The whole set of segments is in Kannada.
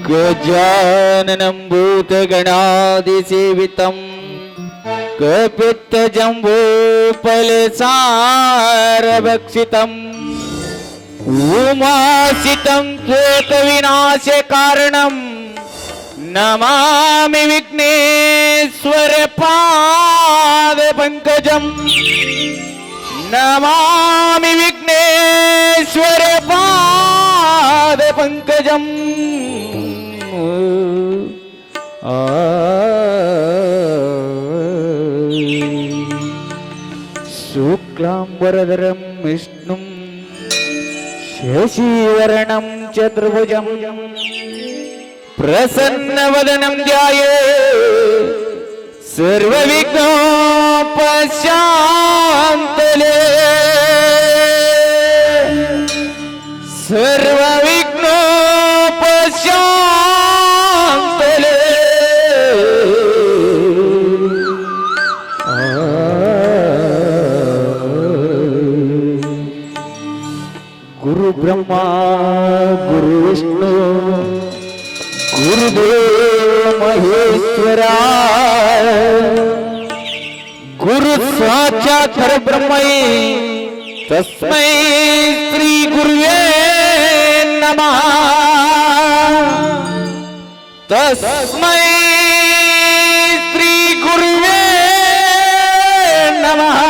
गजाननं भूतगणादिसेवितं कपित्तजम्बूफलसारभक्षितम् उमासितं शोकविनाशकारणं नमामि विघ्नेश्वर पादपङ्कजम् नमामि विघ्नेश्वर पादपङ्कजम् शुक्लाम्बरधरं विष्णुं शशिवर्णं चतुर्भुजं प्रसन्नवदनं ध्यायेत् सर्वविघ्नोपशान्तये सर्वविघ्नोपशान्तये गुरु ब्रह्मा गुरु विष्णु गुरुदेव महेश्वरा गुरु साक्षात् परब्रह्मै तस्मै श्री गुरुवे नमः तस्मै श्री गुरुवे नमः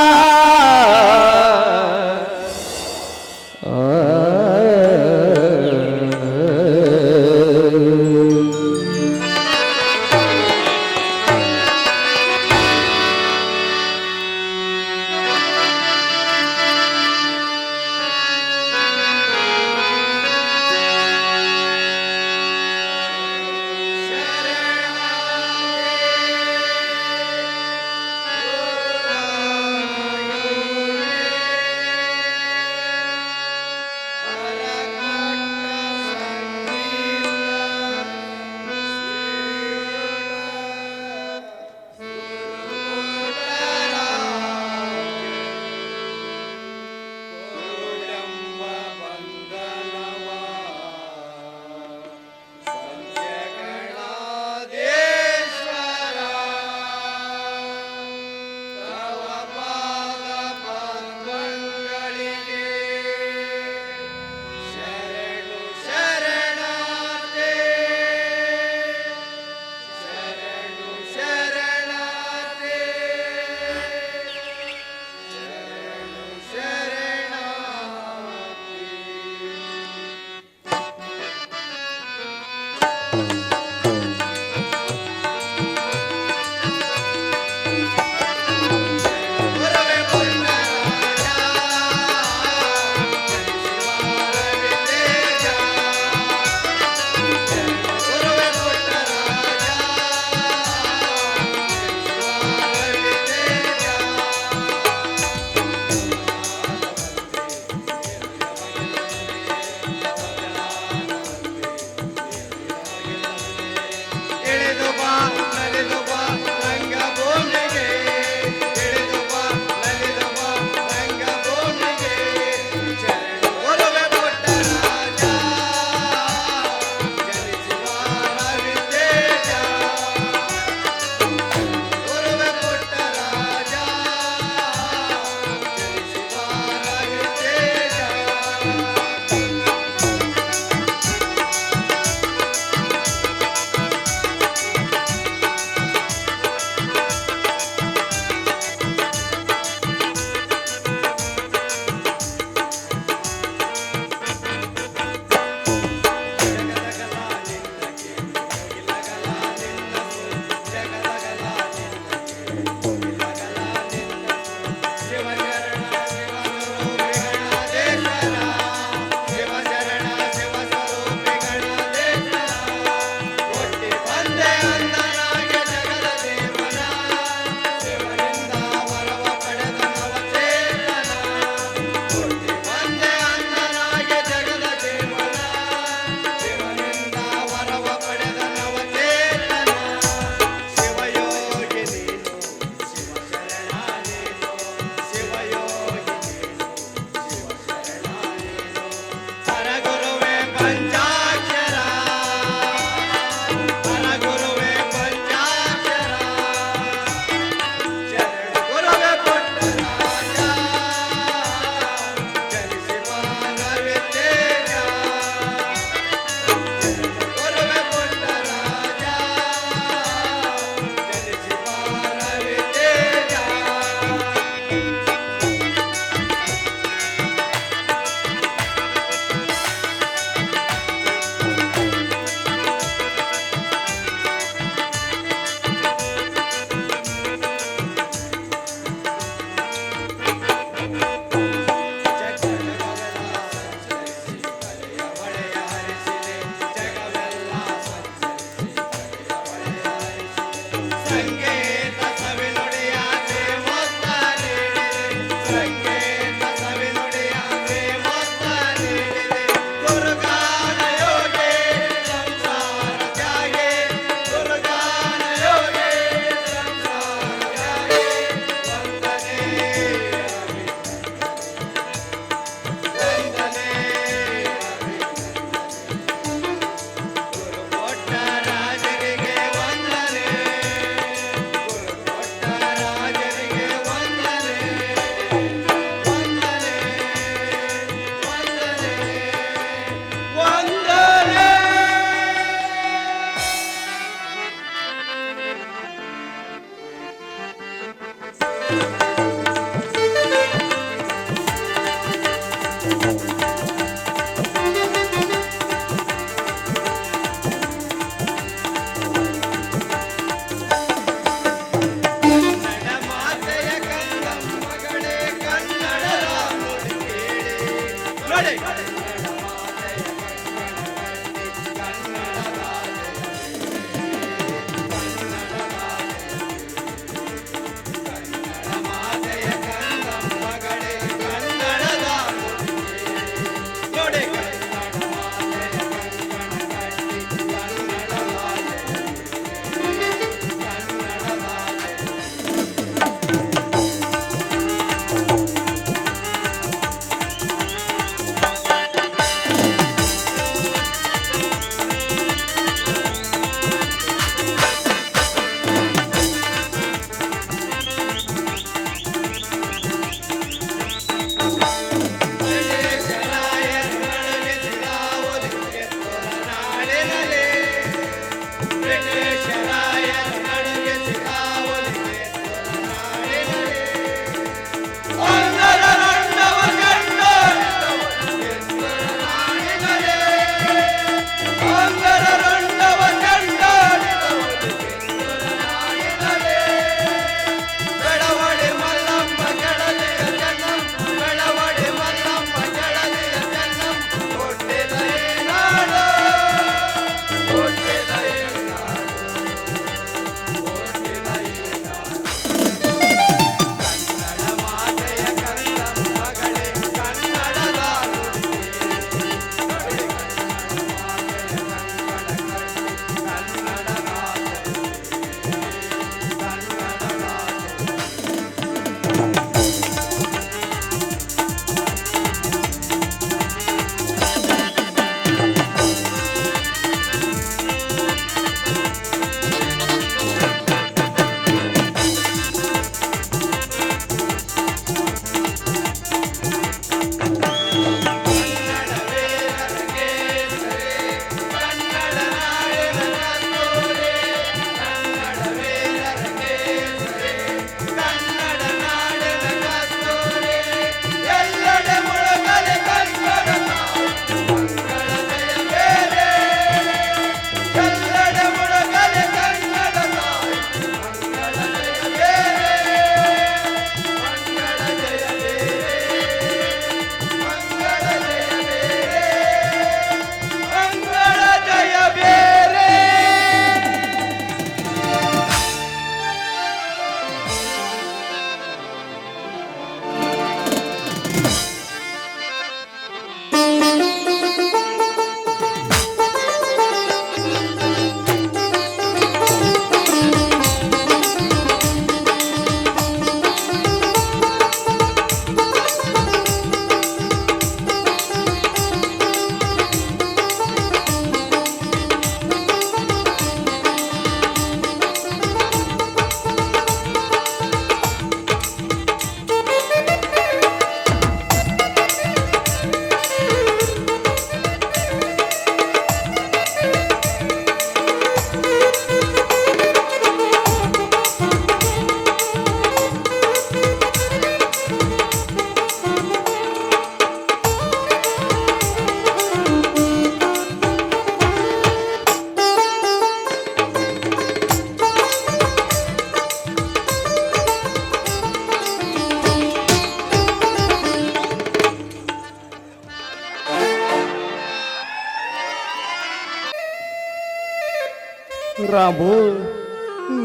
ರಾಮು,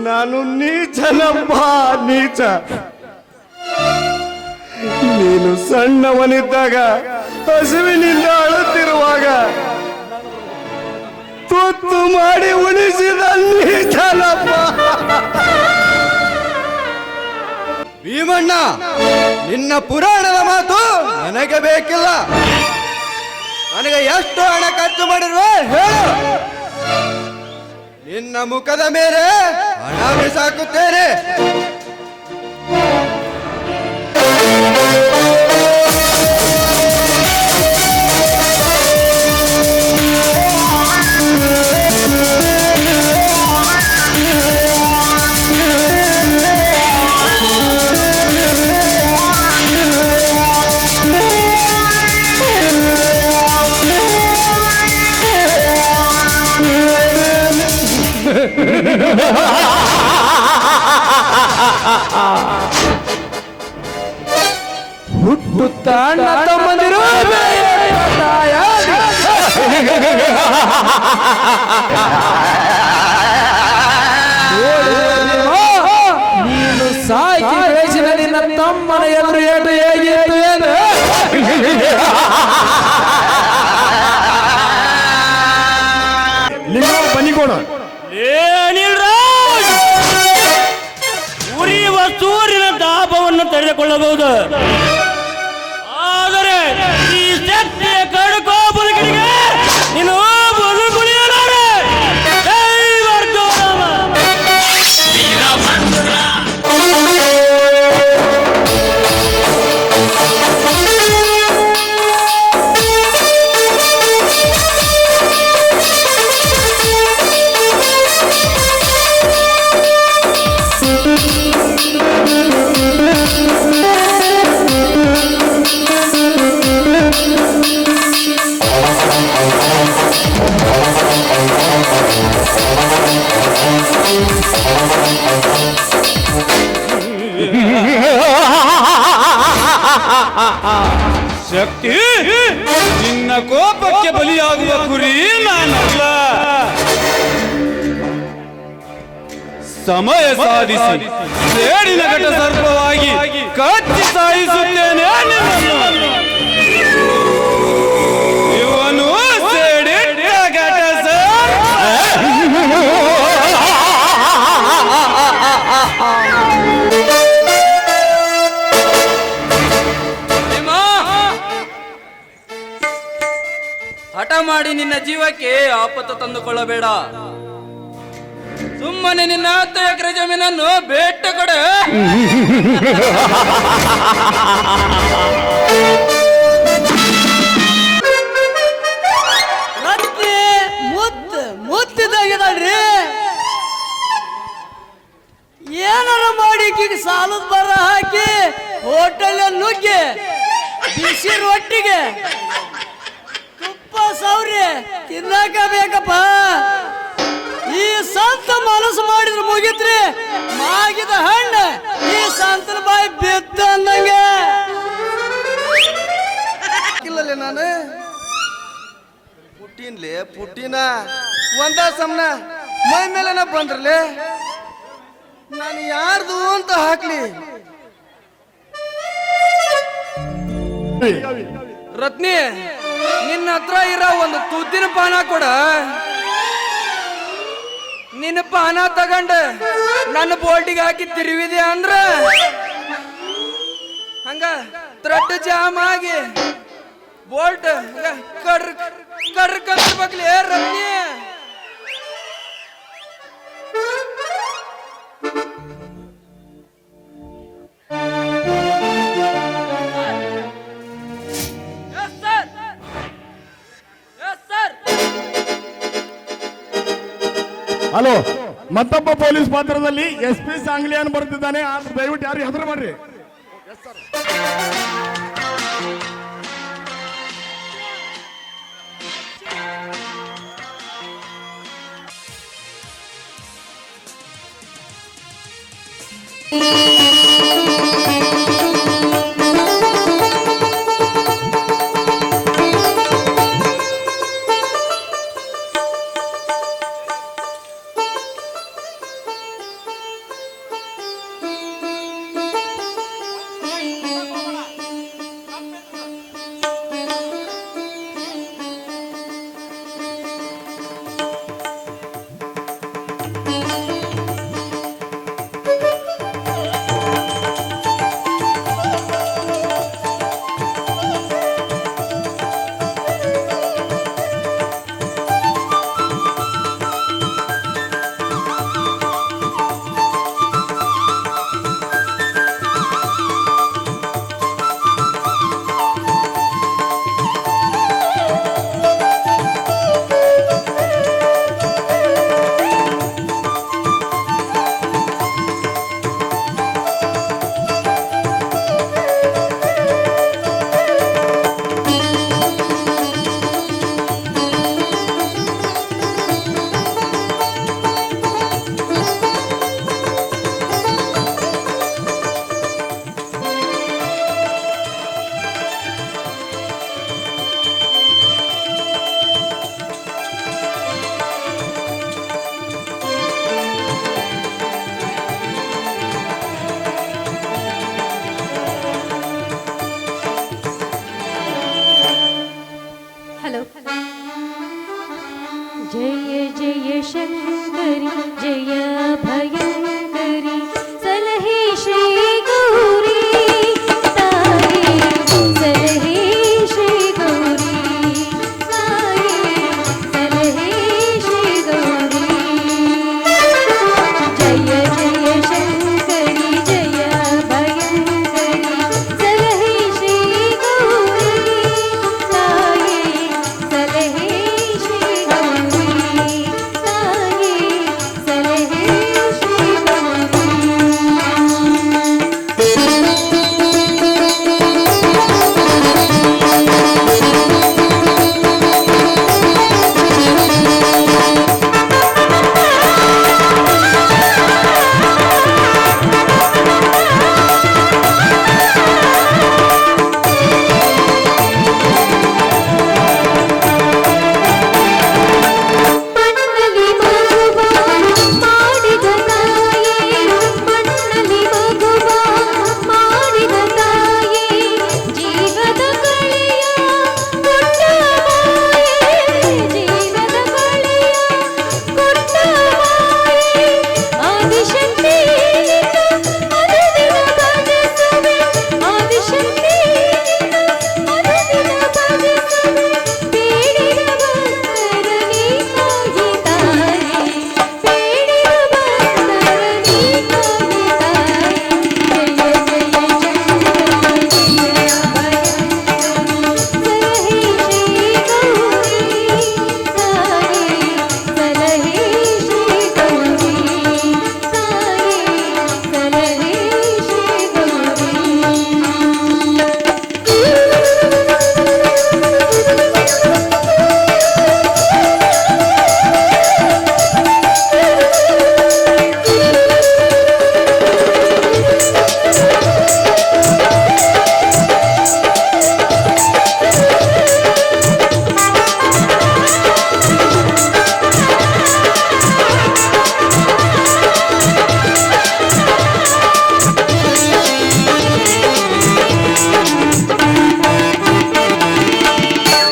ನಾನು ನೀಚನಪ್ಪ, ನೀಚ. ನೀನು ಸಣ್ಣವನಿದ್ದಾಗ ಹಸುವಿನಿಂದ ಅಳುತ್ತಿರುವಾಗ ತುತ್ತು ಮಾಡಿ ಉಣಿಸಿದ ನೀಚನಪ್ಪ. ಭೀಮಣ್ಣ, ನಿನ್ನ ಪುರಾಣದ ಮಾತು ನನಗೆ ಬೇಕಿಲ್ಲ. ನನಗೆ ಎಷ್ಟು ಹಣ ಖರ್ಚು ಮಾಡಿರುವ ಹೇಳು, ನಿನ್ನ ಮುಖದ ಮೇಲೆ ಹಣ ಬಿಸಾಕುತ್ತೇನೆ. ಹುಟ್ಟುತ್ತಾ ಅಣ್ಣ ತಮ್ಮಂದಿರು ನೀನು ಸಾಕಿ ಬೆಳೆಸಿದ ನಿನ್ನ ತಮ್ಮನ ಎದುರು ಏಟು ಹೇಗಿತ್ತು ಏನು? ಬನ್ನಿಕೋಣ ಉರಿಯುವ ಸೂರ್ಯನ ತಾಪವನ್ನು ತಡೆದುಕೊಳ್ಳಬಹುದು, ಆದರೆ ಈ ಶಕ್ತಿಯ ಕಡುಕೋ ಬದುಕಿಗೆ ನೀನು ಬದುಕುಳಿಯಲಾರೆ. ಜೈ ವರ್ಗೋರಾಮ. ಶಕ್ತಿ, ನಿನ್ನ ಕೋಪಕ್ಕೆ ಬಲಿಯಾಗುವ ಕುರಿ ನಾನಲ್ಲ. ಸಮಯ ಸಾಧಿಸಿ ಸೇಡಿನ ಘಟ ಸರ್ಪವಾಗಿ ಕಚ್ಚಿ ಸಾಯಿಸುತ್ತೇನೆ ನಿನ್ನನ್ನು. ಇವನು ಸೇಡಿಟ್ಟ ಘಟ ಹಠ ಮಾಡಿ ನಿನ್ನ ಜೀವಕ್ಕೆ ಆಪತ್ತು ತಂದುಕೊಳ್ಳಬೇಡ. ಸುಮ್ಮನೆ ನಿನ್ನ 10 ಎಕರೆ ಜಮೀನನ್ನು ಬೇಟ ಕೊಡೆ. ಮುತ್ತಿದ್ದಾಗಿದ್ದಾಳ್ರಿ. ಏನಾರ ಮಾಡಿ ಸಾಲದ ಬರ ಹಾಕಿ ಹೋಟೆಲ್ ನುಗ್ಗಿ ಬಿಸಿ ರೊಟ್ಟಿಗೆ ತುಪ್ಪ ಸೌರಿ ತಿನ್ನಕ ಬೇಕಪ್ಪ. ಈ ಸಂತ ಮನಸ್ಸು ಮಾಡಿದ್ರೆ ಮುಗಿತ್ರಿ, ಮಾಗಿದ ಹಣ್ಣು ಈ ಸಂತನ ಬಾಯಿ ಬಿದ್ದ ಅಂದಂಗೆ. ಇಲ್ಲಲೇ ನಾನು ಪುಟ್ಟಿನ ಒಂದ ಸಮನ ಮೈ ಮೇಲೆ ಬಂದ್ರಲೆ ನಾನು ಯಾರ್ದು ಅಂತ ಹಾಕ್ಲಿ. ರತ್ನಿ, ನಿನ್ನ ಹತ್ರ ಇರೋ ಒಂದು ತುದ್ದಿನ ಪಾನ ಕೊಡ. ನಿನ್ನ ಪಾನ ತಗೊಂಡ ನನ್ನ ಬೋಲ್ಟಿಗೆ ಹಾಕಿ ತಿರುವಿದೆ ಅಂದ್ರ ಹಂಗ ತ್ರೆಡ್ ಜಾಮ್ ಆಗಿ ಬೋಲ್ಟ್ ಕಡ್ರ ಕಡ್ರ ಕರ್ಬೇಕ್ಲಿ ರತ್ನಿ. ಹಲೋ, ಮತ್ತೊಬ್ಬ ಪೊಲೀಸ್ ಪಾತ್ರದಲ್ಲಿ SP ಸಾಂಗ್ಲಿಯಾನ್ ಬರ್ತಿದ್ದಾನೆ. ಆದ್ರೆ ದಯವಿಟ್ಟು ಯಾರು ಹೆದರ ಮಾಡ್ರಿ. जय जय शंकरी जय भयंकरी सलहे श्री गौरी ताये सलहे श्री गौरी ताये सलहे श्री गौरी जय जय शंकरी जय भयंकरी सलहे श्री गौरी ताये सलहे श्री गौरी ताये सलहे श्री ಮಣ್ಣಲ್ಲಿ ಮಗುವ ಮಾಡಿದ ತಾಯೇ ಮಣ್ಣಲ್ಲಿ ಮಗುವ ಮಾಡಿದ ತಾಯೇ ಜೀವದ ಕಳೆಯ ಕೊಟ್ಟ ಮಾಯೆ ಜೀವದ ಕಳೆಯ ಕೊಟ್ಟ ಮಾಯೆ ಆದಿಶಕ್ತಿ ಅನುದಿನ ಭಜಿಸುವೆ ಆದಿಶಕ್ತಿ ಅನುದಿನ ಭಜಿಸುವೆ ಬೇಡಿದ ಭಕ್ತರ ನೀ ಕಾಯಿ ತಾಯಿ ಬೇಡಿದ ಭಕ್ತರ ನೀ ಕಾಯಿ ತಾಯಿ ಜಯ ಜಯ ಶಂಕರಿ ಜಯ ಭಯಂಕರಿ ಸಲಹೆ ಶ್ರೀ ಗೌರಿ ತಾಯಿ ಸಲಹೆ ಶ್ರೀ ಗೌರಿ ತಾಯಿ ಸಲಹೆ ಶ್ರೀ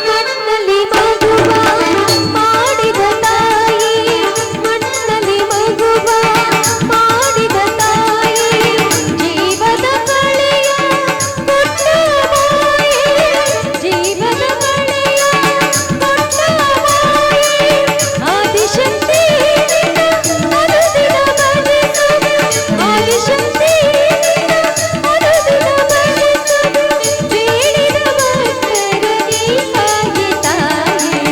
ಮಣ್ಣಲ್ಲಿ ಮಗುವ ಮಾಡಿದ ತಾಯಿ ಮಣ್ಣಲ್ಲಿ ಮಗುವ ಮಾಡಿದ ತಾಯಿ ಜೀವದ ಕಳೆಯ ಕೊಟ್ಟ ಮಾಯೆ ಜೀವದ ಕಳೆಯ ಕೊಟ್ಟ ಮಾಯೆ ಆದಿಶಕ್ತಿ ಅನುದಿನ ಭಜಿಸುವೆ ಆದಿಶಕ್ತಿ ಅನುದಿನ ಭಜಿಸುವೆ ಬೇಡಿದ ಭಕ್ತರ ನೀ ಕಾಯಿ ತಾಯಿ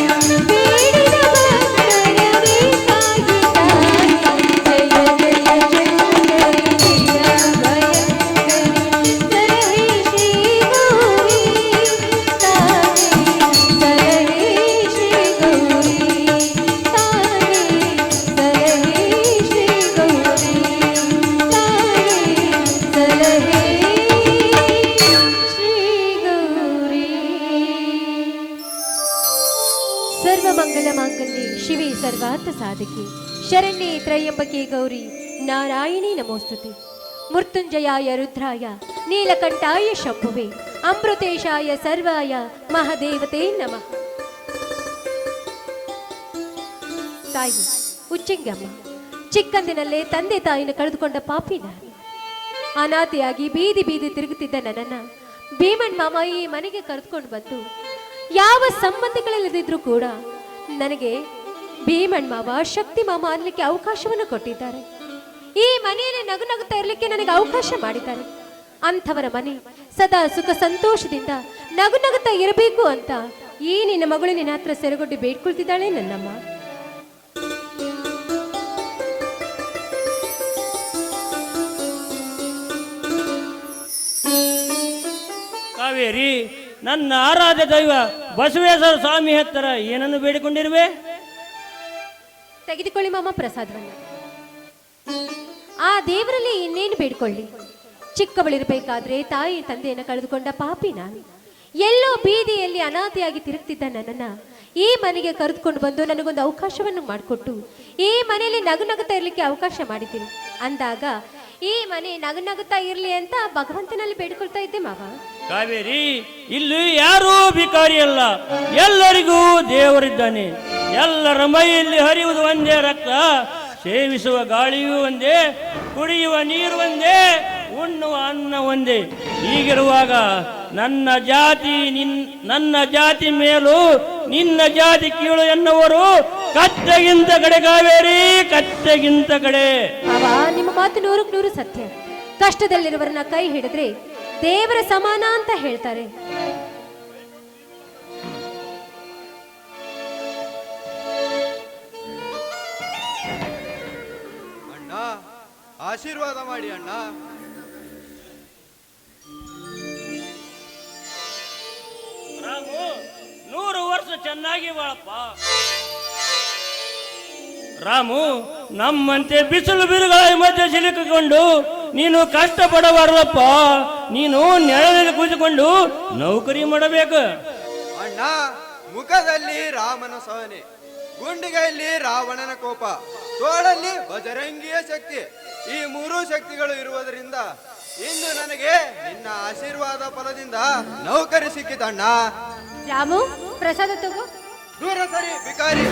ಬೇಡಿದ ಭಕ್ತರ ನೀ ಕಾಯಿ ತಾಯಿ ಜಯ ಜಯ ಶಂಕರಿ ಜಯ ಭಯಂಕರಿ ಸಲಹೆ ಶ್ರೀ ಗೌರಿ ತಾಯಿ ಸಲಹೆ ಶ್ರೀ ಗೌರಿ ತಾಯಿ ಸಲಹೆ ಶ್ರೀ ಗೌರಿ ತಾಯಿ ಸಲಹೆ ಶ್ರೀ ಗೌರಿ ಸರ್ವಮಂಗಲ ಮಾಂಗಲ್ಯೆ ಶಿವೆ ಸರ್ವಾರ್ಥ ಸಾಧಕೆ ಶರಣ್ಯೆ ತ್ರಯಂಬಕೆ ಗೌರಿ ನಾರಾಯಣಿ ನಮೋಸ್ತುತೆ ಮೃತ್ಯುಂಜಯಾಯ ರುದ್ರಾಯ ನೀಲಕಂಠಾಯ ಶಂಭುವೆ ಅಮೃತೇಶಾಯ ಸರ್ವಾಯ ಮಹಾದೇವತೆ ನಮಃ ತಾಯಿ ಉಚ್ಚಂಗಮ್ಮ ಚಿಕ್ಕಂದಿನಲ್ಲೇ ತಂದೆ ತಾಯಿನ ಕಳೆದುಕೊಂಡ ಪಾಪಿ ನಾನು ಅನಾಥೆಯಾಗಿ ಬೀದಿ ಬೀದಿ ತಿರುಗುತ್ತಿದ್ದ ನನ್ನನ್ನ ಭೀಮಣ್ಣ ಮಾವ ಈ ಮನೆಗೆ ಕರೆದುಕೊಂಡು ಬಂದು ಯಾವ ಸಂಬಂಧಿಗಳಿಲ್ಲದಿದ್ರೂ ಕೂಡ ನನಗೆ ಭೀಮಣ್ಣ ಮಾವ ಶಕ್ತಿ ಮಾಮ ಅನ್ನಲಿಕ್ಕೆ ಅವಕಾಶವನ್ನು ಕೊಟ್ಟಿದ್ದಾರೆ ಈ ಮನೆಯಲ್ಲಿ ನಗು ನಗುತ್ತಾ ಇರಲಿಕ್ಕೆ ನನಗೆ ಅವಕಾಶ ಮಾಡಿದ್ದಾರೆ ಅಂಥವರ ಮನೆ ಸದಾ ಸುಖ ಸಂತೋಷದಿಂದ ನಗು ನಗುತ್ತಾ ಇರಬೇಕು ಅಂತ ಈ ನಿನ್ನ ಮಗಳು ನಿನ್ನ ಹತ್ರ ಸೆರಗೊಡ್ಡಿ ಬೇಡ್ಕೊಳ್ತಿದ್ದಾಳೆ ನನ್ನಮ್ಮ ಕಾವೇರಿ ನನ್ನ ಆರಾಧ್ಯ ದೈವ ಬಸವೇಶ್ವರ ಸ್ವಾಮಿ ಹತ್ತಿರ ಏನನ್ನು ಬೇಡಿಕೊಂಡಿರುವೆ ತೆಗೆದುಕೊಳ್ಳಿ ಮಾಮ ಪ್ರಸಾದವನ್ನ ಆ ದೇವರಲ್ಲಿ ಇನ್ನೇನು ಬೇಡ್ಕೊಳ್ಳಿ ಚಿಕ್ಕವಳಿರ್ಬೇಕಾದ್ರೆ ತಾಯಿ ತಂದೆಯನ್ನು ಕಳೆದುಕೊಂಡ ಪಾಪಿ ನಾನು ಎಲ್ಲೋ ಬೀದಿಯಲ್ಲಿ ಅನಾಥೆಯಾಗಿ ತಿರುಗ್ತಿದ್ದ ನನ್ನನ್ನ ಈ ಮನೆಗೆ ಕರೆದುಕೊಂಡು ಬಂದು ನನಗೊಂದು ಅವಕಾಶವನ್ನು ಮಾಡಿಕೊಟ್ಟು ಈ ಮನೆಯಲ್ಲಿ ನಗು ನಗುತ್ತಾ ಇರಲಿಕ್ಕೆ ಅವಕಾಶ ಮಾಡಿದ್ದೀನಿ ಅಂದಾಗ ಈ ಮನೆ ನಗು ನಗುತ್ತಾ ಇರಲಿ ಅಂತ ಭಗವಂತನಲ್ಲಿ ಬೇಡ್ಕೊಳ್ತಾ ಇದ್ದೆ ಮಾವ ಕಾವೇರಿ, ಇಲ್ಲಿ ಯಾರೂ ಭಿಕಾರಿ ಅಲ್ಲ, ಎಲ್ಲರಿಗೂ ದೇವರಿದ್ದಾನೆ. ಎಲ್ಲರ ಮೈಯಲ್ಲಿ ಹರಿಯುವುದು ಒಂದೇ ರಕ್ತ, ಸೇವಿಸುವ ಗಾಳಿಯೂ ಒಂದೇ, ಕುಡಿಯುವ ನೀರು ಒಂದೇ, ಉಣ್ಣುವ ಅನ್ನ ಒಂದೇ. ಹೀಗಿರುವಾಗ ನನ್ನ ಜಾತಿ ಮೇಲೂ ನಿನ್ನ ಜಾತಿ ಕೀಳು ಎನ್ನುವರು ಕತ್ತೆಗಿಂತ ಕಡೆ. ಕಾವೇರಿ, ಕತ್ತೆಗಿಂತ ಕಡೆ. ಅವ ನಿಮ್ಮ ಮಾತು 100% ಸತ್ಯ. ಕಷ್ಟದಲ್ಲಿರುವರನ್ನ ಕೈ ಹಿಡಿದ್ರೆ ದೇವರ ಸಮಾನ ಅಂತ ಹೇಳ್ತಾರೆ. ಅಣ್ಣ, ಆಶೀರ್ವಾದ ಮಾಡಿ ಅಣ್ಣ. ರಾಮು, 100 ವರ್ಷ ಚೆನ್ನಾಗಿ ಬಾಳಪ್ಪ. ರಾಮು, ನಮ್ಮಂತೆ ಬಿಸಿಲು ಬಿರುಗಳ ಮಧ್ಯೆ ಸಿಲುಕಿಕೊಂಡು ನೀನು ಕಷ್ಟಪಡಬಾರದಪ್ಪ. ನೀನು ನೆರಳಲ್ಲಿ ಕೂತ್ಕೊಂಡು ನೌಕರಿ ಮಾಡಬೇಕು. ಅಣ್ಣ, ಮುಖದಲ್ಲಿ ರಾಮನ ಸಹನೆ, ಗುಂಡಿಗೆಯಲ್ಲಿ ರಾವಣನ ಕೋಪ, ತೋಳಲ್ಲಿ ಬಜರಂಗಿಯ ಶಕ್ತಿ. ಈ 3 ಶಕ್ತಿಗಳು ಇರುವುದರಿಂದ ಇಂದು ನನಗೆ ನಿನ್ನ ಆಶೀರ್ವಾದ ಫಲದಿಂದ ನೌಕರಿ ಸಿಕ್ಕಿತಣ್ಣ. ರಾಮು, ಪ್ರಸಾದ ತಗೋ. ದೂರ ಸರಿ ಭಿಕಾರಿ,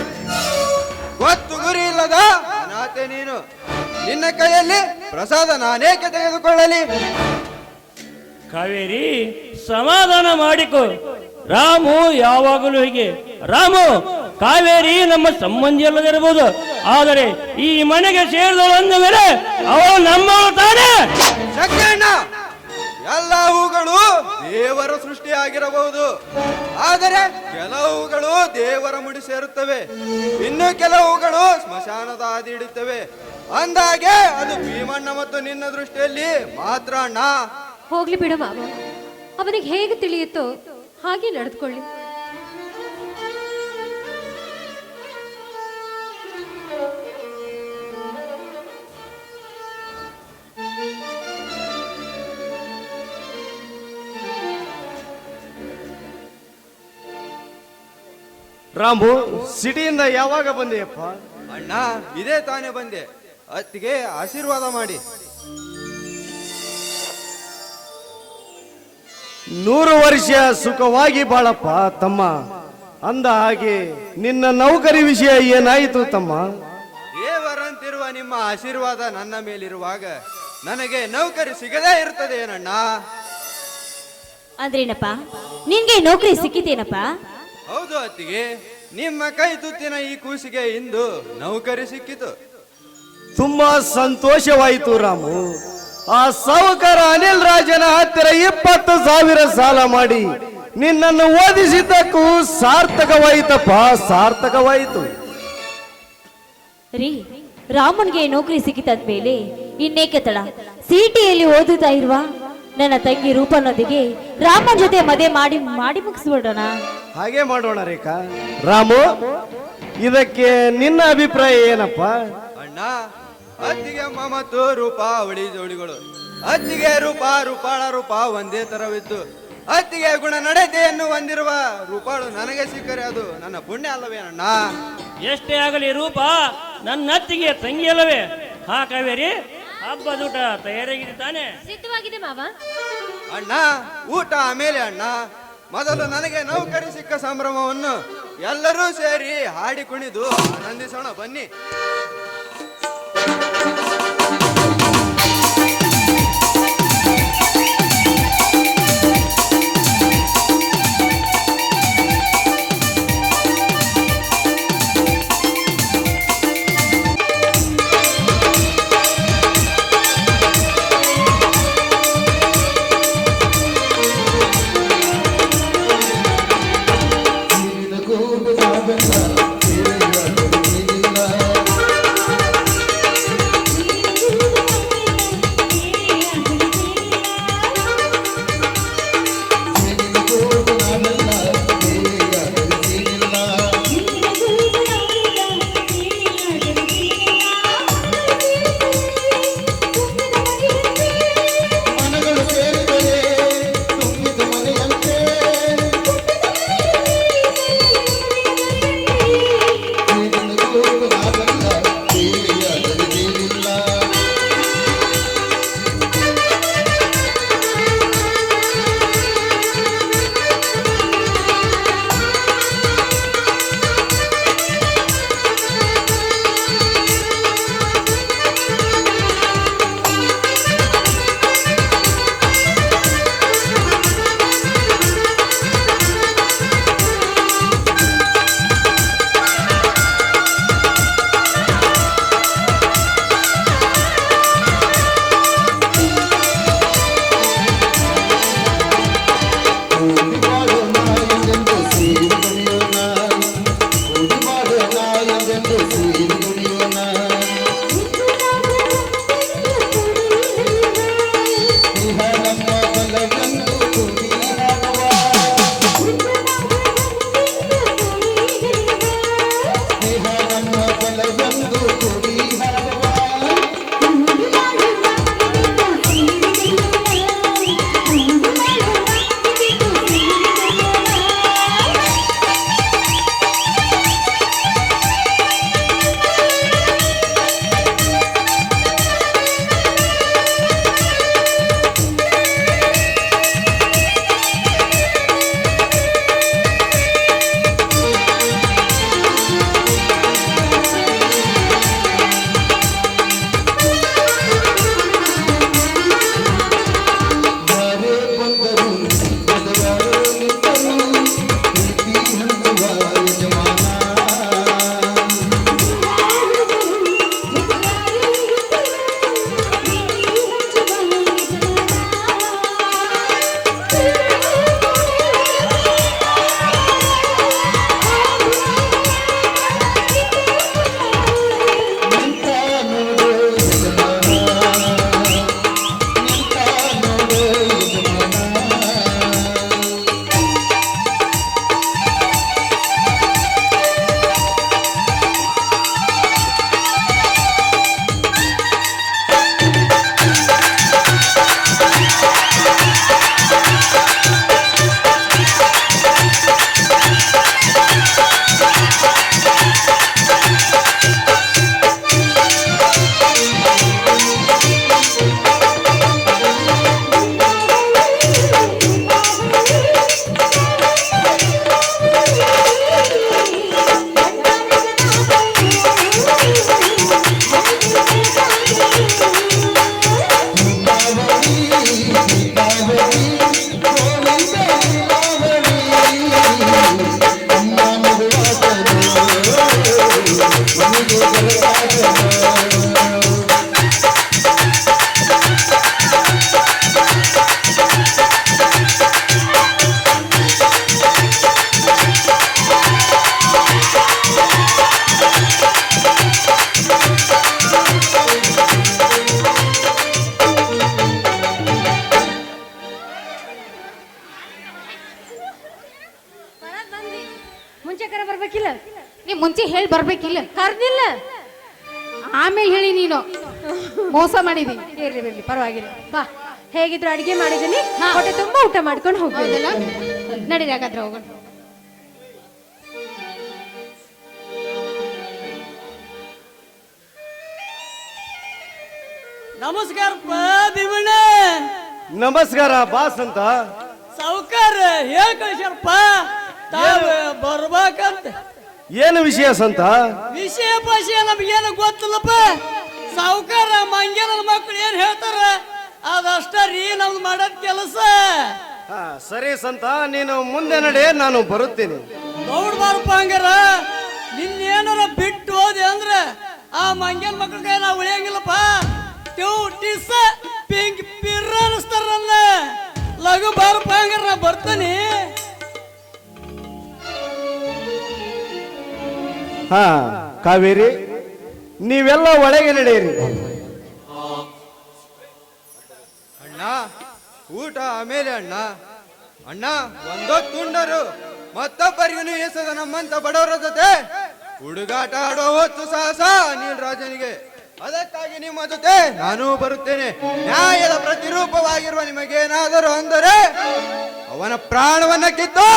ಗೊತ್ತು ಗುರಿ ಇಲ್ಲದ ಅನಾಥೆ ನೀನು. ನಿನ್ನ ಕೈಯಲ್ಲಿ ಪ್ರಸಾದ ನಾನೇಕೆ ತೆಗೆದುಕೊಳ್ಳಲಿ? ಕಾವೇರಿ, ಸಮಾಧಾನ ಮಾಡಿಕೊ. ರಾಮು ಯಾವಾಗಲೂ ಹೀಗೆ. ರಾಮು, ಕಾವೇರಿ ನಮ್ಮ ಸಂಬಂಧಿ ಅಲ್ಲದಿರಬಹುದು, ಆದರೆ ಈ ಮನೆಗೆ ಸೇರಿದಳು ಅಂದ ಮೇಲೆ ಅವಳು ನಮ್ಮವಳು ತಾನೇ. ಶಕ್ತಿಯಣ್ಣ, ಎಲ್ಲ ಹೂಗಳು ದೇವರ ಸೃಷ್ಟಿಯಾಗಿರಬಹುದು, ಆದರೆ ಕೆಲವು ಹೂಗಳು ದೇವರ ಮುಡಿ ಸೇರುತ್ತವೆ, ಇನ್ನು ಕೆಲವು ಹೂಗಳು ಸ್ಮಶಾನದ ಹಾದಿ ಹಿಡಿಯುತ್ತವೆ. ಅಂದಾಗೆ ಅದು ಭೀಮಣ್ಣ ಮತ್ತು ನಿನ್ನ ದೃಷ್ಟಿಯಲ್ಲಿ ಮಾತ್ರ ಅಣ್ಣ. ಹೋಗ್ಲಿ ಬಿಡು ಮಾವ, ಅವನಿಗೆ ಹೇಗೆ ತಿಳಿಯುತ್ತೋ ಹಾಗೆ ನಡೆದುಕೊಳ್ಳಿ. ರಾಮು, ಸಿಟಿಯಿಂದ ಯಾವಾಗ ಬಂದೆಯಪ್ಪ? ಅಣ್ಣ, ಇದೇ ತಾನೇ ಬಂದೆ. ಅತ್ತಿಗೆ ಆಶೀರ್ವಾದ ಮಾಡಿ. 100 ವರ್ಷ ಸುಖವಾಗಿ ಬಾಳಪ್ಪ ತಮ್ಮ. ಅಂದ ಹಾಗೆ ನಿನ್ನ ನೌಕರಿ ವಿಷಯ ಏನಾಯಿತು ತಮ್ಮ? ದೇವರಂತಿರುವ ನಿಮ್ಮ ಆಶೀರ್ವಾದ ನನ್ನ ಮೇಲಿರುವಾಗ ನನಗೆ ನೌಕರಿ ಸಿಗದೇ ಇರ್ತದೆ ಏನಣ್ಣ? ಅಂದ್ರೇನಪ್ಪ, ನಿನ್ಗೆ ನೌಕರಿ ಸಿಕ್ಕಿತೇನಪ್ಪ? ಹೌದು ಅತ್ತಿಗೆ, ನಿಮ್ಮ ಕೈ ತುತ್ತಿನ ಈ ಕೂಸಿಗೆ ಇಂದು ನೌಕರಿ ಸಿಕ್ಕಿತು. ತುಂಬಾ ಸಂತೋಷವಾಯಿತು ರಾಮು. ಆ ಸಾಹುಕಾರ ಅನಿಲ್ ರಾಜನ ಹತ್ತಿರ 20,000 ಸಾಲ ಮಾಡಿ ನಿನ್ನನ್ನು ಓದಿಸಿದ್ದಕ್ಕೂ ಸಾರ್ಥಕವಾಯಿತಪ್ಪ, ಸಾರ್ಥಕವಾಯಿತು. ರೀ, ರಾಮನ್ಗೆ ನೌಕರಿ ಸಿಕ್ಕಿತಾದ್ಮೇಲೆ ಇನ್ನೇಕೆ ತಡ? ಸಿಟಿಯಲ್ಲಿ ಓದುತ್ತಾ ಇರುವ ನನ್ನ ತಂಗಿ ರೂಪನೊಂದಿಗೆ ರಾಮನ್ ಜೊತೆ ಮದುವೆ ಮಾಡಿ ಮುಗಿಸ್ಬಿಡೋಣ. ಹಾಗೆ ಮಾಡೋಣ ರೇಖಾ. ರಾಮು, ಇದಕ್ಕೆ ನಿನ್ನ ಅಭಿಪ್ರಾಯ ಏನಪ್ಪ? ಅಣ್ಣ, ಅತ್ತಿಗೆ ಅಮ್ಮ ಮತ್ತು ರೂಪ ಅವಳಿ ಜೋಡಿಗಳು. ಅತ್ತಿಗೆ ರೂಪಾಳ ರೂಪ ಒಂದೇ ತರವಿದ್ದು, ಅತ್ತಿಗೆ ಗುಣ ನಡತೆಯನ್ನು ಹೊಂದಿರುವ ರೂಪಾಳು ನನಗೆ ಸಿಕ್ಕರೆ ಅದು ನನ್ನ ಪುಣ್ಯ ಅಲ್ಲವೇನಣ್ಣ? ಎಷ್ಟೇ ಆಗಲಿ ರೂಪ ನನ್ನ ಅತ್ತಿಗೆ ತಂಗಿ ಅಲ್ಲವೇ? ಹಾ ಕಾವೇರಿ, ಹಬ್ಬದ ಊಟ ತಯಾರಾಗಿದೆ ತಾನೆ? ಸಿದ್ಧವಾಗಿದೆ ಮಾವ. ಅಣ್ಣ, ಊಟ ಆಮೇಲೆ ಅಣ್ಣ. ಮೊದಲು ನನಗೆ ನೌಕರಿ ಸಿಕ್ಕ ಸಂಭ್ರಮವನ್ನು ಎಲ್ಲರೂ ಸೇರಿ ಹಾಡಿ ಕುಣಿದು ಆನಂದಿಸೋಣ ಬನ್ನಿ. ಮೇಲೆ ಬರ್ಬೇಕಿಲ್ಲ ಕರ್ದಿಲ್ಲ ಆಮೇಲೆ ಹೇಳಿ ನೀನು ಮೋಸ ಮಾಡಿದಿ. ಇರ್ಲಿ ಬಿಡ್ಲಿ ಪರವಾಗಿಲ್ಲ. ಬಾ, ಹೇಗಿದ್ರು ಅಡಿಗೆ ಮಾಡಿದ್ದೀನಿ, ಹೊಟ್ಟೆ ತುಂಬಾ ಊಟ ಮಾಡ್ಕೊಂಡು ಹೋಗ್ಬೋದು. ನಡೀರಿ ಹಾಗಾದ್ರೆ ಹೋಗೋಣ. ನಮಸ್ಕಾರಪ್ಪ ಭೀಮಣ್ಣ. ನಮಸ್ಕಾರ ಬಾಸ್ ಅಂತ. ಸಾವುಕಾರ ಹೇಳ್ ಕಳಿಸ್ಯಾರಪ್ಪ ತಾವು ಬರ್ಬೇಕಂತ. ಏನು ವಿಷಯ ಸಂತ? ವಿಷಯ ಪಾಷಯ ನಮ್ಗೇನು ಗೊತ್ತಿಲ್ಲಪ್ಪ. ಸಾವುಕಾರ ಮಂಗ್ಯನ ಮಕ್ಕಳು ಏನ್ ಹೇಳ್ತಾರ ಅದಷ್ಟ ರೀ ನಮ್ದು ಮಾಡೋದ್ ಕೆಲಸ. ಸರಿ ಸಂತ, ನೀನು ಮುಂದೆ ನಡೆ, ನಾನು ಬರುತ್ತೇನೆ. ನೋಡ್ಬಾರಪ್ಪ ಹಂಗಾರ. ನಿನ್ನೇನಾರ ಬಿಟ್ಟು ಹೋದೆ ಅಂದ್ರೆ ಆ ಮಂಗ್ಯನ ಮಕ್ಕಳ ಕೈ ನಾವು ಉಳಿಯಂಗಿಲ್ಲಪ್ಪ. ಟಿಸ್ ಪಿಂಕ್ ಪಿರ್ರ ಅನಿಸ್ತಾರಲ್ಲ. ಲಘು ಬಾರಪ್ಪ ಹಂಗಾರ, ನಾ ಬರ್ತಾನೆ. ಹಾ ಕಾವೇರಿ, ನೀವೆಲ್ಲ ಒಳಗೆ ನಡೆಯಿರಿ. ಅಣ್ಣ ಊಟ ಆಮೇಲೆ ಅಣ್ಣ. ಅಣ್ಣ ಒಂದೊತ್ತು ಉಂಡರು ಮತ್ತೊಬ್ಬರಿಗೂ ಎಸದ ನಮ್ಮಂತ ಬಡವರ ಜೊತೆ ಹುಡುಗಾಟ ಆಡೋ ಹೊತ್ತು ಸಾಹಸ ನೀಲರಾಜನಿಗೆ. ಅದಕ್ಕಾಗಿ ನಿಮ್ಮ ಜೊತೆ ನಾನು ಬರುತ್ತೇನೆ. ನ್ಯಾಯದ ಪ್ರತಿರೂಪವಾಗಿರುವ ನಿಮಗೇನಾದರೂ ಅಂದರೆ ಅವನ ಪ್ರಾಣವನ್ನ ಕಿತ್ತು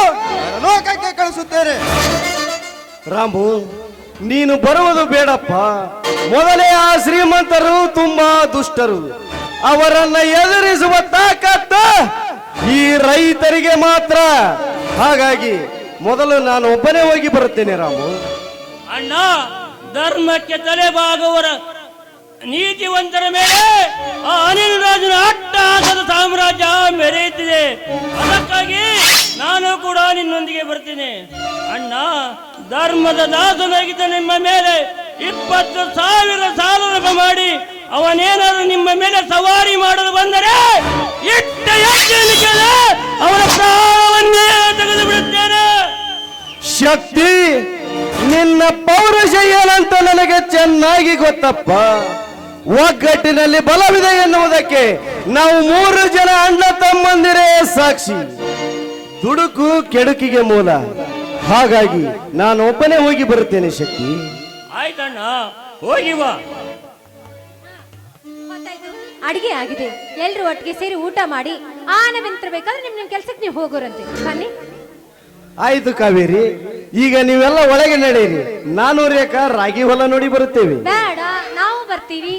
ಲೋಕಕ್ಕೆ ಕಳಿಸುತ್ತೇನೆ. ರಾಮು, ನೀನು ಬರುವುದು ಬೇಡಪ್ಪ. ಮೊದಲೇ ಆ ಶ್ರೀಮಂತರು ತುಂಬಾ ದುಷ್ಟರು. ಅವರನ್ನ ಎದುರಿಸುವ ತಾಕತ್ತು ಈ ರೈತರಿಗೆ ಮಾತ್ರ. ಹಾಗಾಗಿ ಮೊದಲು ನಾನು ಒಬ್ಬನೇ ಹೋಗಿ ಬರುತ್ತೇನೆ. ರಾಮು ಅಣ್ಣ, ಧರ್ಮಕ್ಕೆ ತಲೆಬಾಗುವವರ ನೀತಿವಂತರ ಮೇಲೆ ಆ ಅನಿಲ್ ರಾಜನ ಅಟ್ಟಹಾಸದ ಸಾಮ್ರಾಜ್ಯ ಮೆರೆಯುತ್ತಿದೆ. ಅದಕ್ಕಾಗಿ ನಾನು ಕೂಡ ನಿನ್ನೊಂದಿಗೆ ಬರ್ತೀನಿ. ಅಣ್ಣ, ಧರ್ಮದ ದಾಸನಾಗಿದ್ದ ನಿಮ್ಮ ಮೇಲೆ 20,000 ಸಾಲ ಮಾಡಿ ಅವನೇನಾದರೂ ನಿಮ್ಮ ಮೇಲೆ ಸವಾರಿ ಮಾಡಲು ಬಂದರೆ ಇಟ್ಟ ಹೆಜ್ಜೆಯಲ್ಲಿ ಅವರ ಪ್ರಾಣವನ್ನೇ ತೆಗೆದು ಬಿಡುತ್ತೇನೆ. ಶಕ್ತಿ, ನಿನ್ನ ಪೌರುಷ ಏನಂತ ನನಗೆ ಚೆನ್ನಾಗಿ ಗೊತ್ತಪ್ಪ. ಒಗ್ಗಟ್ಟಿನಲ್ಲಿ ಬಲವಿದೆ ಎನ್ನುವುದಕ್ಕೆ ನಾವು 3 ಜನ ಅಣ್ಣ ತಮ್ಮಂದಿರೇ ಸಾಕ್ಷಿ. ದುಡುಕು ಕೆಡುಕಿಗೆ ಮೂಲ. ಹಾಗಾಗಿ ನಾನು ಒಬ್ಬನೇ ಹೋಗಿ ಬರುತ್ತೇನೆ. ಶಕ್ತಿ, ಆಯ್ತಣ್ಣ, ಹೋಗಿ ಬಾ. ಅಡಿಗೆ ಆಗಿದೆ, ಎಲ್ರು ಒಟ್ಟಿಗೆ ಸೇರಿ ಊಟ ಮಾಡಿ ಆನಂತರ ಬೇಕಾದ್ರೆ ನಿಮ್ ಕೆಲ್ಸಕ್ಕೆ ನೀವು ಹೋಗೋರಂತೆ. ಬನ್ನಿ. ಆಯ್ತು ಕಾವೇರಿ, ಈಗ ನೀವೆಲ್ಲ ಒಳಗೆ ನಡೆಯಿರಿ. ನಾನು ರೇಖಾ ರಾಗಿ ಹೊಲ ನೋಡಿ ಬರುತ್ತೇವೆ. ಬೇಡ, ನಾವು ಬರ್ತೀವಿ.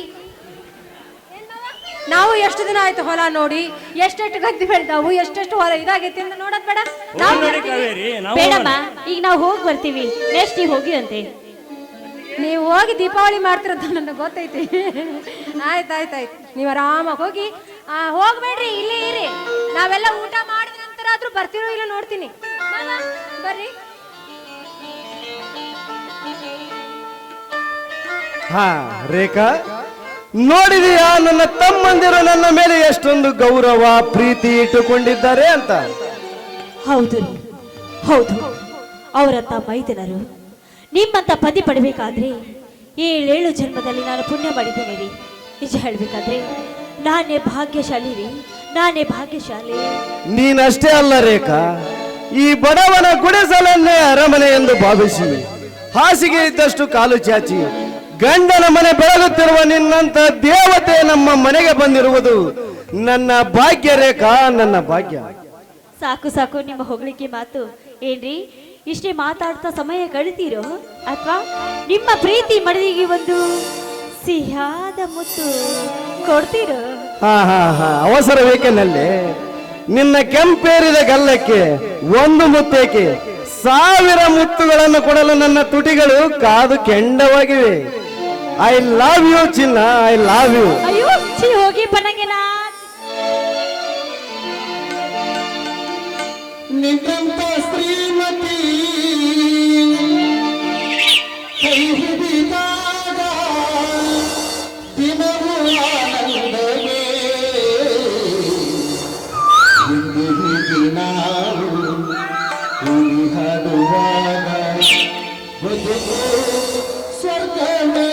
ನಾವು ಎಷ್ಟು ದಿನ ಆಯ್ತು ಹೊಲ ನೋಡಿ, ಎಷ್ಟೆಷ್ಟು ಗದ್ದೆ ಬೆಳ್ದಾವು, ಎಷ್ಟೆಷ್ಟು ಹೊಲ ಇದಾಗೈತಿ ಅಂತ ನೋಡೋದ್ ಬೇಡ. ನಾವು ಬೇಡಮ್ಮ, ಈಗ ನಾವು ಹೋಗಿ ಬರ್ತೀವಿ. ನೆಕ್ಸ್ಟ್ ನೀವು ಹೋಗಿ ಅಂತೆ. ನೀವು ಹೋಗಿ ದೀಪಾವಳಿ ಮಾಡ್ತಿರೋದು ನನಗೆ ಗೊತ್ತೈತಿ. ಆಯ್ತಾಯ್ತಾಯ್ತು, ನೀವು ಆರಾಮಾಗಿ ಹೋಗಿ. ಹೋಗ್ಬೇಡ್ರಿ, ಇಲ್ಲೇ ಇರಿ. ನಾವೆಲ್ಲ ಊಟ ಮಾಡಿದ ನಂತರ ಆದ್ರೂ ಬರ್ತಿರೋ ಇಲ್ಲ ನೋಡ್ತೀನಿ. ಬರ್ರಿ. ಹಾ ರೇಖಾ, ನೋಡಿದೀಯಾ ನನ್ನ ತಮ್ಮಂದಿರು ನನ್ನ ಮೇಲೆ ಎಷ್ಟೊಂದು ಗೌರವ ಪ್ರೀತಿ ಇಟ್ಟುಕೊಂಡಿದ್ದಾರೆ ಅಂತ? ಹೌದು ಹೌದು, ಅವರಂತ ಮೈದನರು. ನಿಮ್ಮಂತ ಪತಿ ಪಡಬೇಕಾದ್ರೆ 7 ಜನ್ಮದಲ್ಲಿ ನಾನು ಪುಣ್ಯ ಮಾಡಿದ್ದೇನೆ ರೀ. ನಿಜ ಹೇಳ್ಬೇಕಾದ್ರೆ ನಾನೇ ಭಾಗ್ಯಶಾಲಿ ರೀ, ನಾನೇ ಭಾಗ್ಯಶಾಲಿ. ನೀನಷ್ಟೇ ಅಲ್ಲ ರೇಖಾ, ಈ ಬಡವನ ಗುಡಿಸಲನ್ನೇ ಅರಮನೆ ಎಂದು ಭಾವಿಸಿ ಹಾಸಿಗೆ ಇದ್ದಷ್ಟು ಕಾಲು ಚಾಚಿ ಗಂಡನ ಮನೆ ಬೆಳಗುತ್ತಿರುವ ನಿನ್ನಂತ ದೇವತೆ ನಮ್ಮ ಮನೆಗೆ ಬಂದಿರುವುದು ನನ್ನ ಭಾಗ್ಯ ರೇಖಾ, ನನ್ನ ಭಾಗ್ಯ. ಸಾಕು ಸಾಕು ನಿಮ್ಮ ಹೊಗಳಿಕೆ ಮಾತು. ಏನ್ರಿ ಇಷ್ಟೇ ಮಾತಾಡ್ತಾ ಸಮಯ ಕಳಿತೀರೋ ಅಥವಾ ನಿಮ್ಮ ಪ್ರೀತಿ ಮನದಿಗೆ ಒಂದು ಸಿಹಿಯಾದ ಮುತ್ತು ಕೊಡ್ತೀರೋ? ಹಾ ಹಾ ಹಾ, ಅವಸರ ಬೇಕೆನಲ್ಲಿ. ನಿನ್ನ ಕೆಂಪೇರಿದ ಗಲ್ಲಕ್ಕೆ ಒಂದು ಮುತ್ತೇಕೆ, 1000 ಮುತ್ತುಗಳನ್ನು ಕೊಡಲು ನನ್ನ ತುಟಿಗಳು ಕಾದು ಕೆಂಡವಾಗಿವೆ. ಐ ಲವ್ ಯು ಚಿನ್ನ, ಐ ಲವ್ ಯು. ಅಯ್ಯೋ ಛೀ, ಹೋಗಿ ಬನ್ನಂಗೆನ. ನಿನ್ನಂತ ಶ್ರೀಮತಿ ಕೈ ಹಿಡಿದಾಗ ದಿನವೂ ಆನಂದವೇ. ಇಂದು ಹೀಗೆ ನಾವು ಉಳಿ ಹಾಡುವಾಗ ಬದುಕು ಸ್ವರ್ಗವೇ.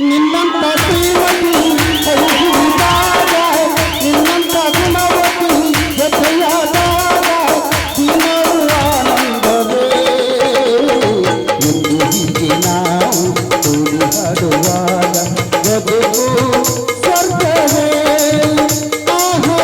ನಿನ್ನಂತ ಶ್ರೀಮತಿ ಕೈಹಿಡಿದಾಗ ನಿನ್ನಂತ ಗುಣವತಿ ಜೊತೆಯಾದಾಗ ದಿನವೂ ಆನಂದವೇ ಎಂದು ಹೀಗೆ ನಾವು ಕೂಡಿ ಹಾಡುವಾಗ ಬದುಕು ಸ್ವರ್ಗವೇ ಆಹಾ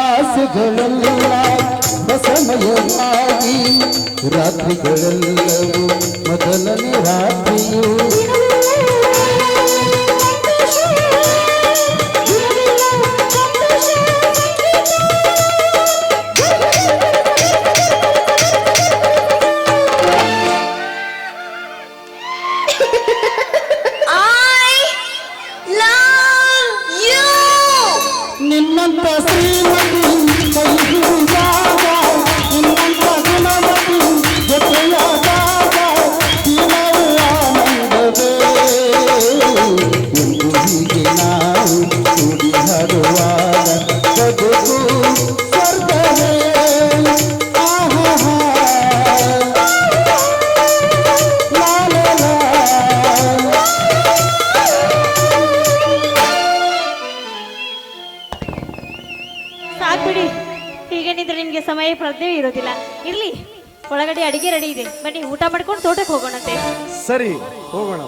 ಆಸೆಗಳೆಲ್ಲ ಸಮಯವಾಗಿ ರಾತ್ರಿಗಳೆಲ್ಲವೂ ಮೊದಲನೇ ರಾತ್ರಿಯು ನಿನ್ನಂತ ಶ್ರೀಮತಿ ಕೈಹಿಡಿದಾಗ ನಿನ್ನಂತ ಗುಣಮತಿ ಜೊತೆಯಾದಾಗ ದಿನವೂ ಆನಂದವೇ ಎಂದು ಹೀಗೆ ನಾವು ಕೂಡಿ ಹಾಡುವಾಗ ಬದುಕು ಸ್ವರ್ಗವೇ ಆಹಾ ಸಾಕ್ಬಿಡಿ. ಹೀಗೇನಿದ್ರೆ ನಿಮ್ಗೆ ಸಮಯ ಪ್ರಜ್ಞೆ ಇರೋದಿಲ್ಲ. ಇರ್ಲಿ, ಒಳಗಡೆ ಅಡಿಗೆ ರೆಡಿ ಇದೆ, ಬನ್ನಿ ಊಟ ಮಾಡ್ಕೊಂಡು ತೋಟಕ್ಕೆ ಹೋಗೋಣಂತೆ. ಸರಿ, ಹೋಗೋಣ.